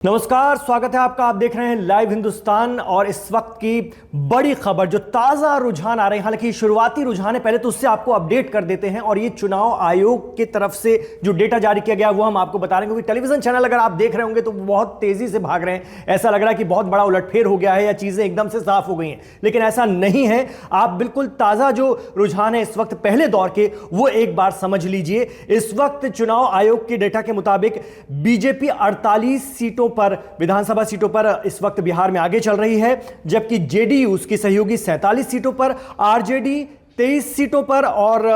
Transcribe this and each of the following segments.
नमस्कार, स्वागत है आपका। आप देख रहे हैं लाइव हिंदुस्तान और इस वक्त की बड़ी खबर जो ताजा रुझान आ रहे हैं, हालांकि शुरुआती रुझान है, पहले तो उससे आपको अपडेट कर देते हैं। और ये चुनाव आयोग की तरफ से जो डेटा जारी किया गया वो हम आपको बता रहे हैं, क्योंकि टेलीविजन चैनल अगर आप देख रहे होंगे तो बहुत तेजी से भाग रहे हैं। ऐसा लग रहा है कि बहुत बड़ा उलटफेर हो गया है या चीजें एकदम से साफ हो गई हैं, लेकिन ऐसा नहीं है। आप बिल्कुल ताजा जो रुझान है इस वक्त पहले दौर के, वो एक बार समझ लीजिए। इस वक्त चुनाव आयोग के डेटा के मुताबिक बीजेपी 48 सीटों पर, विधानसभा सीटों पर इस वक्त बिहार में आगे चल रही है, जबकि जेडीयू उसकी सहयोगी 47 सीटों पर, आरजेडी 23 सीटों पर और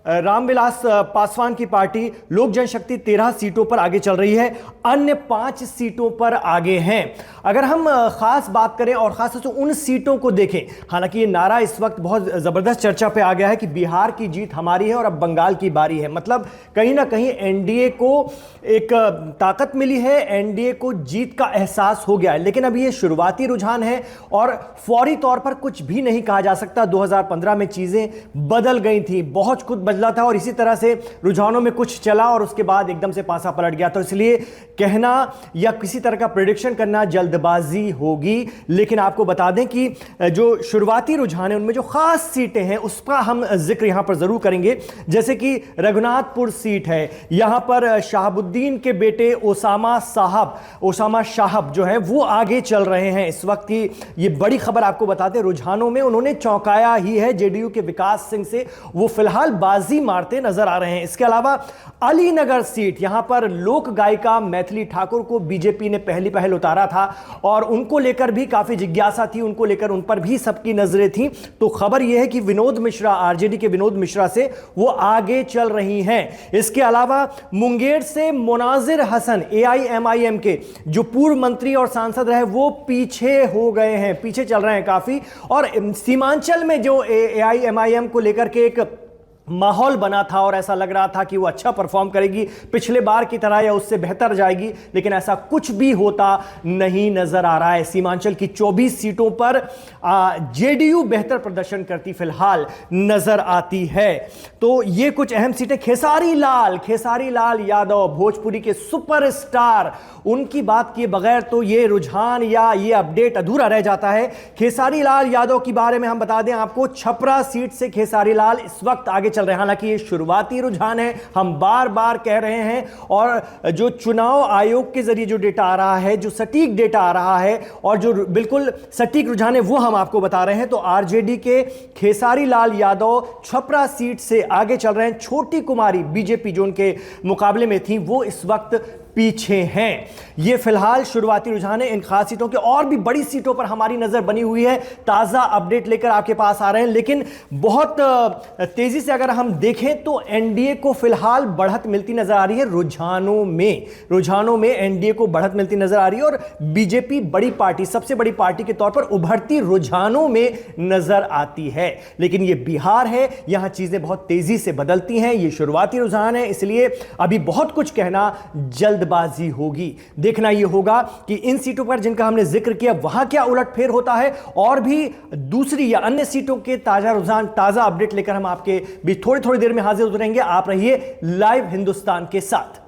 रामविलास पासवान की पार्टी लोक जनशक्ति 13 सीटों पर आगे चल रही है। अन्य 5 सीटों पर आगे हैं। अगर हम खास बात करें और खास तौर से उन सीटों को देखें, हालांकि ये नारा इस वक्त बहुत जबरदस्त चर्चा पे आ गया है कि बिहार की जीत हमारी है और अब बंगाल की बारी है। मतलब कहीं ना कहीं एनडीए को एक ताकत मिली है, एनडीए को जीत का एहसास हो गया है। लेकिन अब ये शुरुआती रुझान है और फौरी तौर पर कुछ भी नहीं कहा जा सकता। 2015 में चीजें बदल गई थी, बहुत कुछ बदला था और इसी तरह से रुझानों में कुछ चला और उसके बाद एकदम से पासा पलट गया। तो इसलिए कहना या किसी तरह का प्रेडिक्शन करना जल्दबाजी होगी। लेकिन आपको बता दें कि जो शुरुआती रुझान है उनमें जो खास सीटें हैं उसका हम जिक्र यहां पर जरूर करेंगे। जैसे कि रघुनाथपुर सीट है, यहां पर शहाबुद्दीन के बेटे ओसामा साहब जो है वो आगे चल रहे हैं। इस वक्त की ये बड़ी खबर आपको बताते हैं, रुझानों में उन्होंने चौंकाया ही है जेडीयू के विकास सिंह से, वो फिलहाल बाजी मारते नजर आ रहे हैं। इसके अलावा अलीनगर सीट, यहां पर लोक गायिका मैथिली ठाकुर को बीजेपी ने पहल उतारा था और उनको लेकर भी काफी जिज्ञासा थी, उनको लेकर उन पर भी सबकी नजरें थी। तो खबर यह है कि विनोद मिश्रा, आरजेडी के विनोद मिश्रा से वो आगे चल रही हैं। इसके अलावा मुंगेर से मुनाजिर हसन, एआईएमआईएम के जो पूर्व मंत्री और सांसद रहे, वो पीछे हो गए हैं, पीछे चल रहे हैं काफी। और सीमांचल में जो एआईएमआईएम को लेकर के एक माहौल बना था और ऐसा लग रहा था कि वो अच्छा परफॉर्म करेगी, पिछले बार की तरह या उससे बेहतर जाएगी, लेकिन ऐसा कुछ भी होता नहीं नजर आ रहा है। सीमांचल की 24 सीटों पर जेडीयू बेहतर प्रदर्शन करती फिलहाल नजर आती है। तो ये कुछ अहम सीटें। खेसारी लाल यादव, भोजपुरी के सुपरस्टार, उनकी बात किए बगैर तो ये रुझान या ये अपडेट अधूरा रह जाता है। खेसारी लाल यादव के बारे में हम बता दें आपको, छपरा सीट से खेसारी लाल इस वक्त आगे चल रहे हैं। हालांकि ये शुरुआती रुझान है, हम बार बार कह रहे हैं, और जो चुनाव आयोग के जरिए जो डेटा आ रहा है, जो सटीक डेटा आ रहा है और जो बिल्कुल सटीक रुझान है वो हम आपको बता रहे हैं। तो आरजेडी के खेसारी लाल यादव छपरा सीट से आगे चल रहे हैं। छोटी कुमारी बीजेपी जो उनके मुकाबले में थी, वो इस वक्त पीछे हैं। ये फिलहाल शुरुआती रुझान है। इन खास सीटों के और भी बड़ी सीटों पर हमारी नजर बनी हुई है, ताजा अपडेट लेकर आपके पास आ रहे हैं। लेकिन बहुत तेजी से अगर हम देखें तो एनडीए को फिलहाल बढ़त मिलती नजर आ रही है। रुझानों में एनडीए को बढ़त मिलती नजर आ रही है और बीजेपी बड़ी पार्टी, सबसे बड़ी पार्टी के तौर पर उभरती रुझानों में नजर आती है। लेकिन ये बिहार है, यहां चीजें बहुत तेजी से बदलती हैं। ये शुरुआती रुझान है, इसलिए अभी बहुत कुछ कहना जल्दबाजी होगी। देखना यह होगा कि इन सीटों पर जिनका हमने जिक्र किया वहां क्या उलटफेर होता है, और भी दूसरी या अन्य सीटों के ताजा रुझान, ताजा अपडेट लेकर हम आपके बीच थोड़ी देर में हाजिर हो रहेंगे। आप रहिए लाइव हिंदुस्तान के साथ।